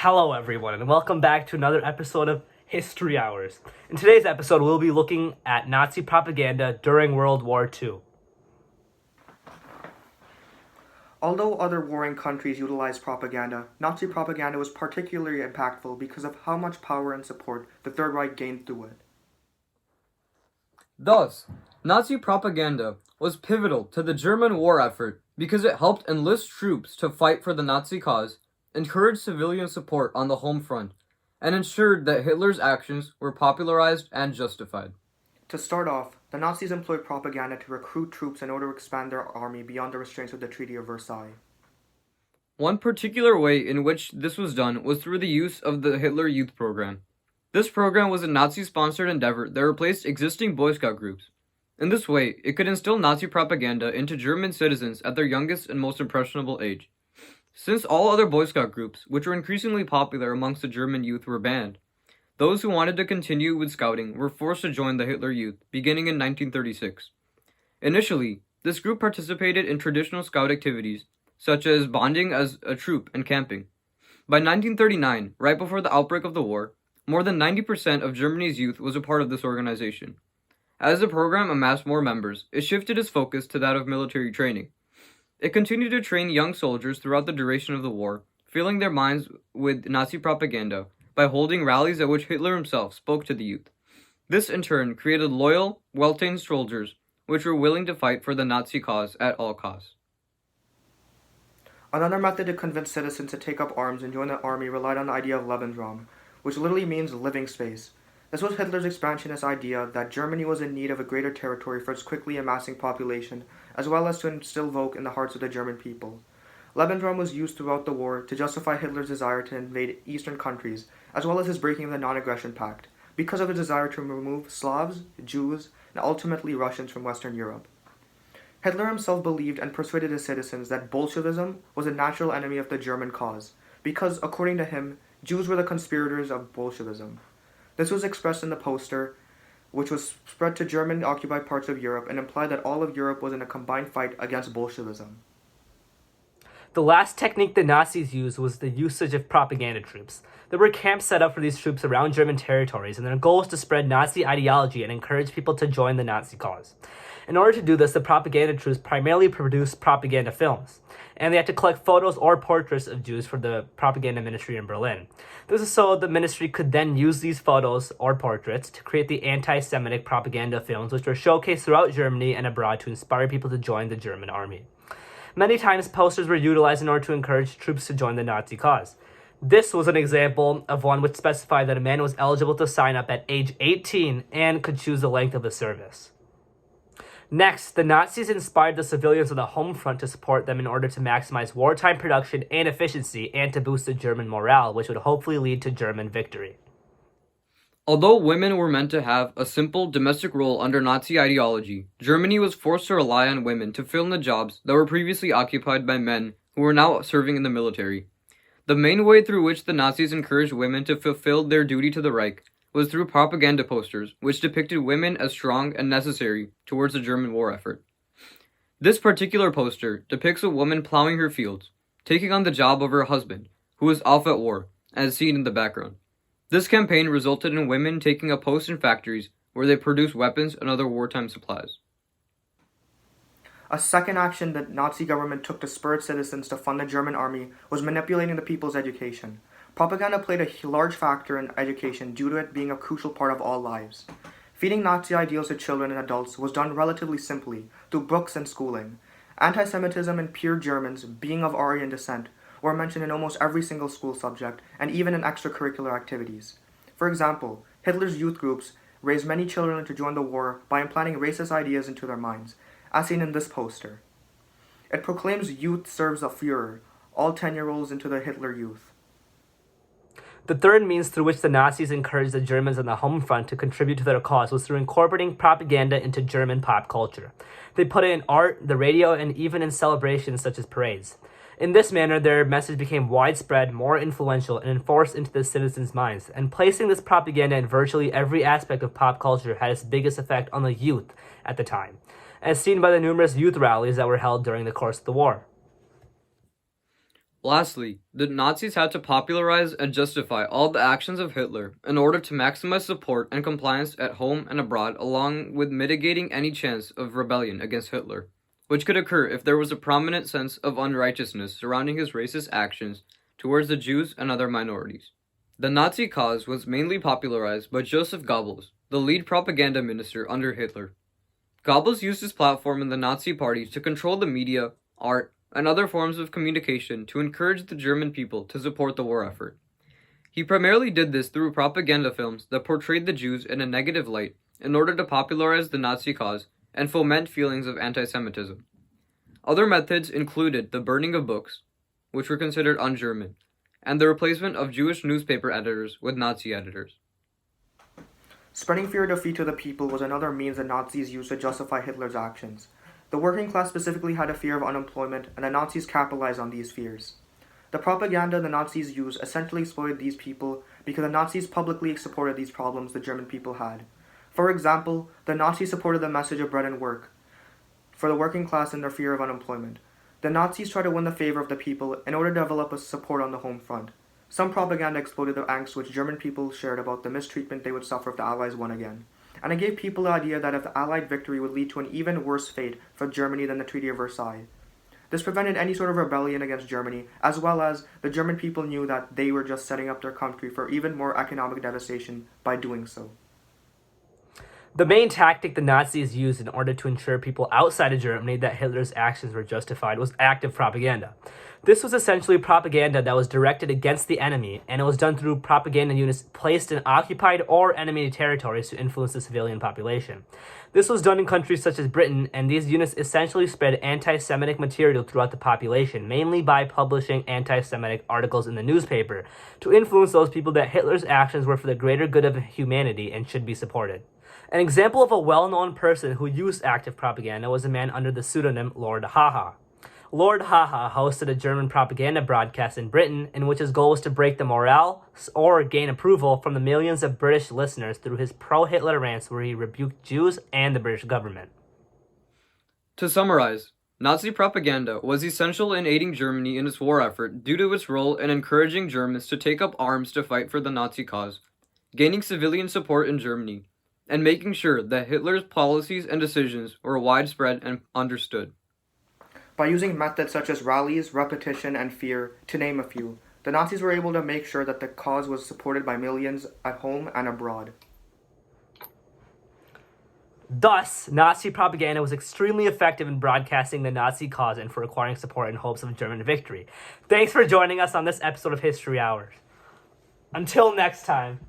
Hello, everyone, and welcome back to another episode of History Hours. In today's episode, we'll be looking at Nazi propaganda during World War II. Although other warring countries utilized propaganda, Nazi propaganda was particularly impactful because of how much power and support the Third Reich gained through it. Thus, Nazi propaganda was pivotal to the German war effort because it helped enlist troops to fight for the Nazi cause, encouraged civilian support on the home front, and ensured that Hitler's actions were popularized and justified. To start off, the Nazis employed propaganda to recruit troops in order to expand their army beyond the restraints of the Treaty of Versailles. One particular way in which this was done was through the use of the Hitler Youth Program. This program was a Nazi-sponsored endeavor that replaced existing Boy Scout groups. In this way, it could instill Nazi propaganda into German citizens at their youngest and most impressionable age. Since all other Boy Scout groups, which were increasingly popular amongst the German youth, were banned, those who wanted to continue with scouting were forced to join the Hitler Youth, beginning in 1936. Initially, this group participated in traditional scout activities, such as bonding as a troop and camping. By 1939, right before the outbreak of the war, more than 90% of Germany's youth was a part of this organization. As the program amassed more members, it shifted its focus to that of military training. It continued to train young soldiers throughout the duration of the war, filling their minds with Nazi propaganda by holding rallies at which Hitler himself spoke to the youth. This, in turn, created loyal, well-trained soldiers which were willing to fight for the Nazi cause at all costs. Another method to convince citizens to take up arms and join the army relied on the idea of Lebensraum, which literally means living space. This was Hitler's expansionist idea that Germany was in need of a greater territory for its quickly amassing population, as well as to instill Volk in the hearts of the German people. Lebensraum was used throughout the war to justify Hitler's desire to invade eastern countries, as well as his breaking of the Non-Aggression Pact, because of his desire to remove Slavs, Jews, and ultimately Russians from Western Europe. Hitler himself believed and persuaded his citizens that Bolshevism was a natural enemy of the German cause, because, according to him, Jews were the conspirators of Bolshevism. This was expressed in the poster, which was spread to German-occupied parts of Europe and implied that all of Europe was in a combined fight against Bolshevism. The last technique the Nazis used was the usage of propaganda troops. There were camps set up for these troops around German territories, and their goal was to spread Nazi ideology and encourage people to join the Nazi cause. In order to do this, the propaganda troops primarily produced propaganda films, and they had to collect photos or portraits of Jews for the propaganda ministry in Berlin. This is so the ministry could then use these photos or portraits to create the anti-Semitic propaganda films, which were showcased throughout Germany and abroad to inspire people to join the German army. Many times, posters were utilized in order to encourage troops to join the Nazi cause. This was an example of one which specified that a man was eligible to sign up at age 18 and could choose the length of the service. Next, the Nazis inspired the civilians on the home front to support them in order to maximize wartime production and efficiency and to boost the German morale, which would hopefully lead to German victory. Although women were meant to have a simple domestic role under Nazi ideology, Germany was forced to rely on women to fill in the jobs that were previously occupied by men who were now serving in the military. The main way through which the Nazis encouraged women to fulfill their duty to the Reich was through propaganda posters, which depicted women as strong and necessary towards the German war effort. This particular poster depicts a woman plowing her fields, taking on the job of her husband, who is off at war, as seen in the background. This campaign resulted in women taking up posts in factories where they produced weapons and other wartime supplies. A second action the Nazi government took to spur its citizens to fund the German army was manipulating the people's education. Propaganda played a large factor in education due to it being a crucial part of all lives. Feeding Nazi ideals to children and adults was done relatively simply, through books and schooling. Anti-Semitism and pure Germans, being of Aryan descent, were mentioned in almost every single school subject, and even in extracurricular activities. For example, Hitler's youth groups raised many children to join the war by implanting racist ideas into their minds, as seen in this poster. It proclaims youth serves the Führer, all 10-year-olds into the Hitler Youth. The third means through which the Nazis encouraged the Germans on the home front to contribute to their cause was through incorporating propaganda into German pop culture. They put it in art, the radio, and even in celebrations such as parades. In this manner, their message became widespread, more influential, and enforced into the citizens' minds, and placing this propaganda in virtually every aspect of pop culture had its biggest effect on the youth at the time, as seen by the numerous youth rallies that were held during the course of the war. Lastly, the Nazis had to popularize and justify all the actions of Hitler in order to maximize support and compliance at home and abroad, along with mitigating any chance of rebellion against Hitler, which could occur if there was a prominent sense of unrighteousness surrounding his racist actions towards the Jews and other minorities. The Nazi cause was mainly popularized by Joseph Goebbels, the lead propaganda minister under Hitler. Goebbels used his platform in the Nazi Party to control the media, art, and other forms of communication to encourage the German people to support the war effort. He primarily did this through propaganda films that portrayed the Jews in a negative light in order to popularize the Nazi cause and foment feelings of anti-Semitism. Other methods included the burning of books, which were considered un-German, and the replacement of Jewish newspaper editors with Nazi editors. Spreading fear of defeat to the people was another means the Nazis used to justify Hitler's actions. The working class specifically had a fear of unemployment, and the Nazis capitalized on these fears. The propaganda the Nazis used essentially exploited these people because the Nazis publicly supported these problems the German people had. For example, the Nazis supported the message of bread and work for the working class and their fear of unemployment. The Nazis tried to win the favor of the people in order to develop a support on the home front. Some propaganda exploited the angst which German people shared about the mistreatment they would suffer if the Allies won again. And it gave people the idea that if the Allied victory would lead to an even worse fate for Germany than the Treaty of Versailles. This prevented any sort of rebellion against Germany, as well as the German people knew that they were just setting up their country for even more economic devastation by doing so. The main tactic the Nazis used in order to ensure people outside of Germany that Hitler's actions were justified was active propaganda. This was essentially propaganda that was directed against the enemy, and it was done through propaganda units placed in occupied or enemy territories to influence the civilian population. This was done in countries such as Britain, and these units essentially spread anti-Semitic material throughout the population, mainly by publishing anti-Semitic articles in the newspaper, to influence those people that Hitler's actions were for the greater good of humanity and should be supported. An example of a well-known person who used active propaganda was a man under the pseudonym Lord Haha. Lord Haha hosted a German propaganda broadcast in Britain in which his goal was to break the morale or gain approval from the millions of British listeners through his pro-Hitler rants where he rebuked Jews and the British government. To summarize, Nazi propaganda was essential in aiding Germany in its war effort due to its role in encouraging Germans to take up arms to fight for the Nazi cause, gaining civilian support in Germany, and making sure that Hitler's policies and decisions were widespread and understood. By using methods such as rallies, repetition, and fear, to name a few, the Nazis were able to make sure that the cause was supported by millions at home and abroad. Thus, Nazi propaganda was extremely effective in broadcasting the Nazi cause and for acquiring support in hopes of German victory. Thanks for joining us on this episode of History Hours. Until next time.